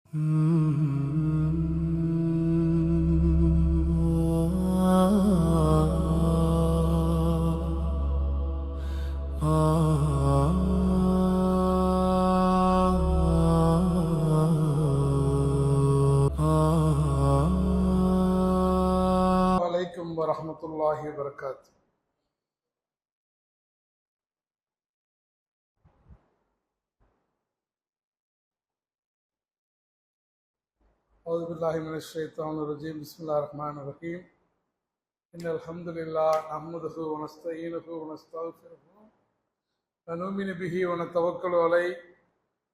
عليكم ورحمة الله وبركاته. أعوذ بالله من الشيطان الرجيم. بسم الله الرحمن الرحيم. إن الحمد لله نحمده ونستعينه ونستغفره ونؤمن به ونتوكل عليه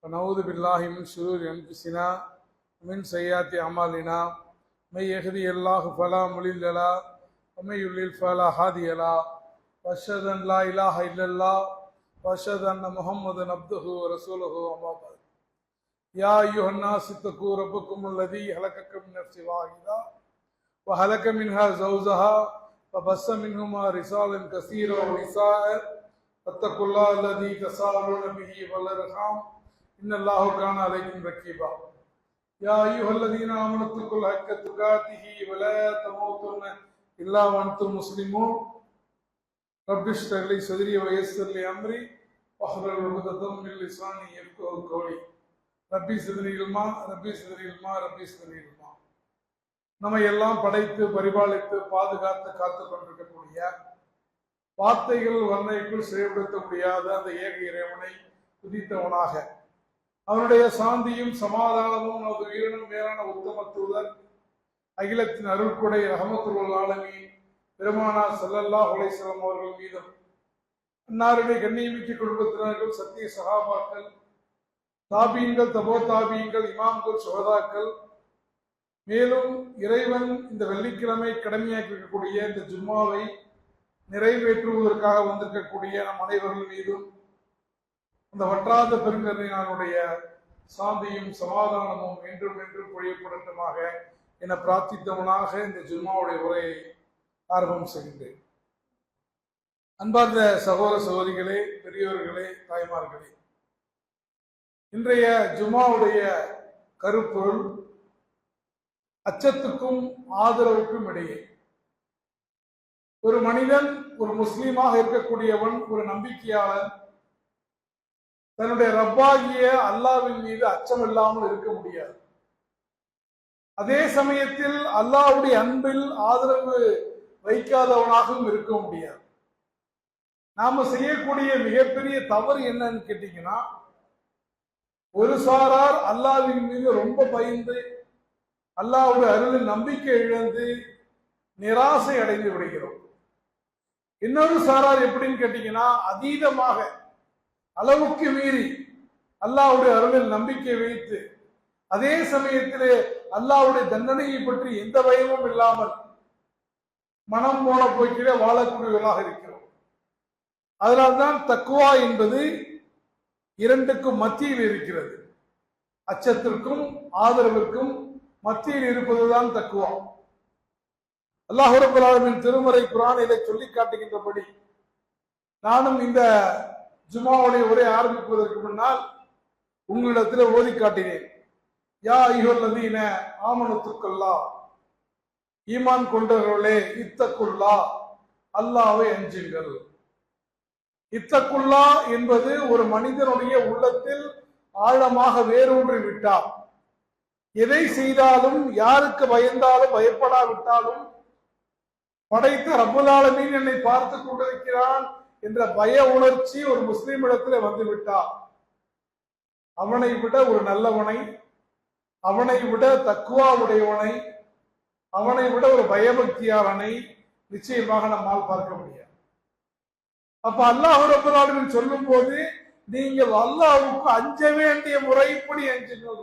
ونعوذ بالله من شرور أنفسنا ومن سيئات أعمالنا. من يهده الله فلا مضل له ومن يضلل فلا هادي له وأشهد أن لا إله إلا الله وأشهد أن محمدا عبده ورسوله. أما بعد، يا أيها الناس اتقوا ربكم الذي خلقكم من نفس واحدة وخلق منها زوجها وبث منهما رجالا كثيرا ونساء فاتقوا الله الذي تساءلون به والأرحام إن الله كان عليكم رقيبا. يا أيها الذين آمنوا اتقوا الله حق تقاته ولا تموتن إلا وأنتم مسلمون. رب اشرح لي صدري ويسر لي أمري واحلل عقدة من لساني يفقهوا قولي. ரப்பி சிதறி இல்மா ரப்பி சிதறி இல்மா ரப்பி சிதறி இல்மா. நம்ம எல்லாம் படைத்து பரிபாலித்து பாதுகாத்து காத்து கொண்டிருக்கக்கூடிய வார்த்தைகள் வர்ணைக்குள் செயல்படுத்த முடியாத அந்த ஏக இறைவனை துதித்தவனாக, அவனுடைய சாந்தியும் சமாதானமும் அவரது உயிரினும் மேலான உத்தம தூதர் அகிலத்தின் அருள்கொடை ரஹமத்துல் ஆலமீன் பெருமானார் ஸல்லல்லாஹு அலைஹி வஸல்லம் அவர்கள் மீதும், அன்னாருடைய கண்ணியமிக்க குடும்பத்தினர்கள், சத்திய சஹாபாக்கள், தாபீன்கள், தபோ தாபீன்கள், இமாம்கள், சுஹதாக்கள், மேலும் இறைவன் இந்த வெள்ளிக்கிழமை கடமையாக்கி இருக்கக்கூடிய இந்த ஜும்மாவை நிறைவேற்றுவதற்காக வந்திருக்கக்கூடிய நம் அனைவர்கள் மீதும் அந்த வற்றாத பெருங்கருணையினுடைய சாந்தியும் சமாதானமும் என்றும் என்றும் பொழியப்படட்டுமாக என பிரார்த்தித்தவனாக இந்த ஜும்மாவுடைய உரையை ஆரம்பம் செய்கின்றேன். அன்பார்ந்த சகோதர சகோதரிகளே, பெரியோர்களே, தாய்மார்களே, இன்றைய ஜும்மாவுடைய கருப்பொருள் அச்சத்துக்கும் ஆதரவுக்கும் இடையே. ஒரு மனிதன், ஒரு முஸ்லீமாக இருக்கக்கூடியவன், ஒரு நம்பிக்கையாளன் தன்னுடைய ரப்பாகிய அல்லாஹ்வின் மீது அச்சம் இல்லாமல் இருக்க முடியாது. அதே சமயத்தில் அல்லாஹ்வுடைய அன்பில் ஆதரவு வைக்காதவனாகவும் இருக்க முடியாது. நாம செய்யக்கூடிய மிகப்பெரிய தவறு என்னன்னு கேட்டீங்கன்னா, ஒரு சாரார் அல்லாஹ்வின் மீது ரொம்ப பயந்து அல்லாஹ்வுடைய அருளில் நம்பிக்கை இழந்து நிராசை அடைந்து விடுகிறோம். இன்னொரு சாரார் எப்படின்னு கேட்டீங்கன்னா, அதீதமாக அளவுக்கு மீறி அல்லாஹ்வுடைய அருளில் நம்பிக்கை வைத்து அதே சமயத்திலே அல்லாஹ்வுடைய தண்டனையை பற்றி எந்த பயமும் இல்லாமல் மனம் போன போக்கிலே வாழக்கூடியவர்களாக இருக்கிறோம். அதனால்தான் தக்வா என்பது இரண்டுக்கும் மத்தியில் இருக்கிறது. அச்சத்திற்கும் ஆதரவிற்கும் மத்தியில் இருப்பதுதான் தக்குவா. அல்லாஹ் ரப்பல் ஆலமீன் திருமறை குர்ஆனிலே சொல்லி காட்டுகின்றபடி, நானும் இந்த ஜும்மாவுடைய உரை ஆரம்பிப்பதற்கு முன்னால் உங்களிடத்தில் ஓதி காட்டினேன். யா அய்யுஹல்லதீன ஆமனு தக்குல்லாஹ், ஈமான் கொண்டவர்களே, இத்தக்குல்லாஹ், அல்லாஹ்வை அஞ்சுங்கள். இத்தக்குல்லா என்பது ஒரு மனிதனுடைய உள்ளத்தில் ஆழமாக வேரூன்றி விட்டால், எதை செய்தாலும் யாருக்கு பயந்தாலும் பயப்படாவிட்டாலும் படைத்த ரப்புல் ஆலமீன் என்னை பார்த்து கொண்டிருக்கிறான் என்ற பய உணர்ச்சி ஒரு முஸ்லிமிடத்தில் வந்துவிட்டார், அவனை விட ஒரு நல்லவனை, அவனை விட தக்குவா உடையவனை, அவனை விட ஒரு பயபக்தியாளனை நிச்சயமாக நம்மால் பார்க்க முடியாது. அப்ப அல்லாஹ் ரப்பல் ஆலமீன் சொல்லும் போது நீங்கள் அல்லாஹ்வுக்கு அஞ்ச வேண்டிய முறைப்படி அஞ்சுங்கள்.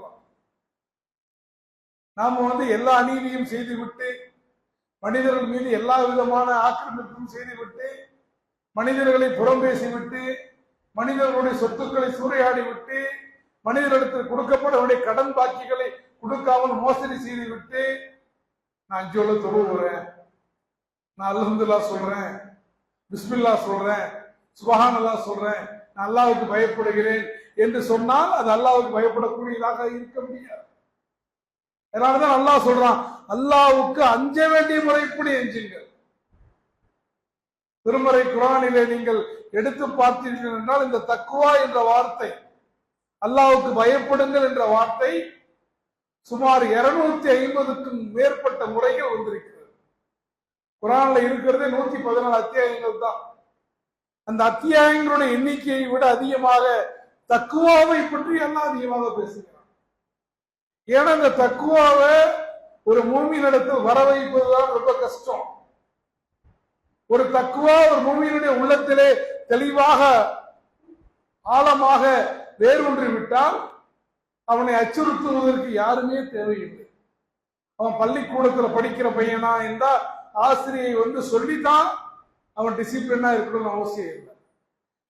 நாம எல்லா அநீதியும் செய்துவிட்டு, மனிதர்கள் மீது எல்லா விதமான ஆக்கிரமிப்பும் செய்துவிட்டு, மனிதர்களை புறம் பேசிவிட்டு, மனிதர்களுடைய சொத்துக்களை சூறையாடி விட்டு, மனிதர்களுக்கு கொடுக்கப்பட வேண்டிய கடன் பாக்கிகளை கொடுக்காமல் மோசடி செய்துவிட்டு, நான் 5 வேளை தொழுகிறேன், நான் அல்ஹம்துலில்லாஹ் சொல்றேன், பிஸ்மில்லா சொல்றேன், சுப்ஹானல்லாஹ் சொல்றேன், நான் அல்லாஹ்வுக்கு பயப்படுகிறேன் என்று சொன்னால் அது அல்லாஹ்வுக்கு பயப்படக்கூடியதாக இருக்க முடியாது. அதனாலதான் அல்லாஹ் சொல்றான், அல்லாஹ்வுக்கு அஞ்ச வேண்டிய முறைப்படி எஞ்சுங்கள். திருமறை குர்ஆனிலே நீங்கள் எடுத்து பார்த்தீர்கள் என்றால் இந்த தக்வா என்ற வார்த்தை, அல்லாஹ்வுக்கு பயப்படுங்கள் என்ற வார்த்தை சுமார் 250க்கும் மேற்பட்ட முறைகள் வந்திருக்கிறது. குர்ஆன்ல இருக்கிறதே 114 அத்தியாயங்கள் தான். அந்த அத்தியாயங்களுடைய எண்ணிக்கையை விட அதிகமாக தக்குவாவை பற்றி அல்லாஹ் அதிகமாக பேசுகிறான். ஏன்னா இந்த தக்குவாவை ஒரு மூமினிடத்தில் வர வைப்பதுதான் ரொம்ப கஷ்டம். ஒரு தக்குவா ஒரு மூமினுடைய உள்ளத்திலே தெளிவாக ஆழமாக வேரூன்றி விட்டால் அவனை அச்சுறுத்துவதற்கு யாருமே தேவையில்லை. அவன் பள்ளிக்கூடத்தில் படிக்கிற பையனா இருந்தா ஆசிரியை சொல்லித்தான் அவன் டிசிப்ளினா இருக்கணும்னு அவசியம் இல்லை.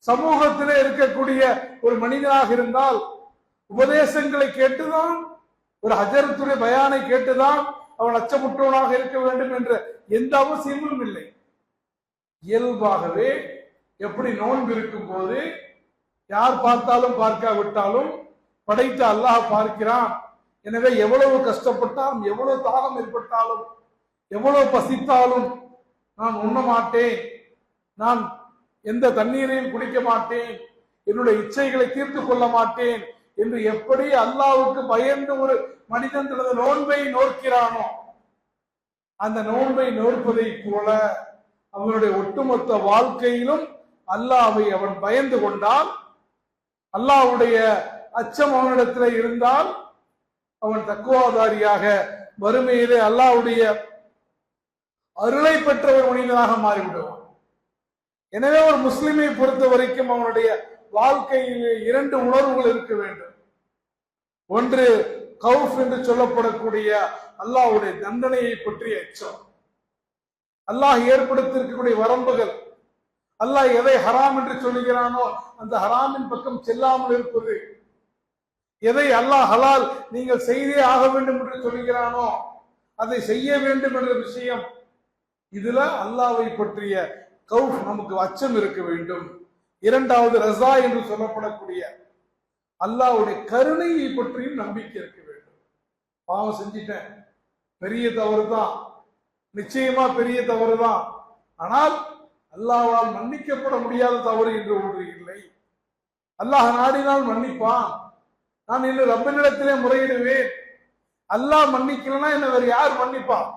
சமூகத்திலே இருக்கக்கூடிய ஒரு மனிதனாக இருந்தால் உபதேசங்களை கேட்டுதான், ஒரு ஹஜரத்துடைய பயானை கேட்டுதான் அவன் அச்சமுற்றவனாக இருக்க வேண்டும் என்ற எந்த அவசியமும் இல்லை. இயல்பாகவே எப்படி நோன்பு இருக்கும் போது யார் பார்த்தாலும் பார்க்காவிட்டாலும் படைத்த அல்லாஹ் பார்க்கிறான். எனவே எவ்வளவு கஷ்டப்பட்டாலும், எவ்வளவு தாகம் ஏற்பட்டாலும், எவ்வளவு பசித்தாலும் நான் உண்ண மாட்டேன், நான் எந்த தண்ணீரையும் குடிக்க மாட்டேன், என்னுடைய இச்சைகளை தீர்த்து கொள்ள மாட்டேன் என்று எப்படி அல்லாஹ்வுக்கு பயந்து ஒரு மனிதன் தனது நோன்பை நோக்கிறானோ, அந்த நோன்பை நோற்பதை போல அவனுடைய ஒட்டுமொத்த வாழ்க்கையிலும் அல்லாஹ்வை அவன் பயந்து கொண்டால், அல்லாஹ்வுடைய அச்சம் அவனிடத்தில் இருந்தால், அவன் தக்குவாதாரியாக வறுமையிலே அல்லாஹ்வுடைய அருளை பெற்ற ஒரு மனிதனாக மாறிவிடுவான். எனவே ஒரு முஸ்லிமை பொறுத்த வரைக்கும் அவனுடைய வாழ்க்கையிலே 2 உணர்வுகள் இருக்க வேண்டும். ஒன்று கௌஃப் என்று சொல்லப்படக்கூடிய அல்லாஹ்வுடைய தண்டனையை பற்றிய அச்சம், அல்லாஹ் ஏற்படுத்தியிருக்கக்கூடிய வரம்புகள், அல்லாஹ் எதை ஹராம் என்று சொல்லுகிறானோ அந்த ஹராமின் பக்கம் செல்லாமல் இருப்பது, எதை அல்லாஹ் ஹலால் நீங்கள் செய்தே ஆக வேண்டும் என்று சொல்லுகிறானோ அதை செய்ய வேண்டும் என்ற விஷயம், இதுல அல்லாஹ்வை பற்றிய கௌஃப் நமக்கு அச்சம் இருக்க வேண்டும். இரண்டாவது ரஸா என்று சொல்லப்படக்கூடிய அல்லாஹ்வுடைய கருணையை பற்றியும் நம்பிக்கை இருக்க வேண்டும். பாவம் செஞ்சிட்டேன், பெரிய தவறு தான், நிச்சயமா பெரிய தவறு தான், ஆனால் அல்லாஹ்வால் மன்னிக்கப்பட முடியாத தவறு என்று ஒன்று இல்லை. அல்லாஹ் நாடினால் மன்னிப்பான். நான் இன்னும் ரப்பனிடத்திலே முறையிடுவேன். அல்லாஹ் மன்னிக்கலன்னா என்ன வேறு யார் மன்னிப்பான்?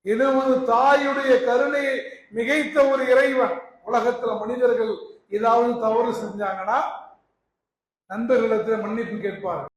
எனது தாயுடைய கருணையை மிகைத்த ஒரு இறைவன். உலகத்துல மனிதர்கள் ஏதாவது தவறு செஞ்சாங்கன்னா நண்பர்களிடத்தில் மன்னிப்பு கேட்பார்கள்.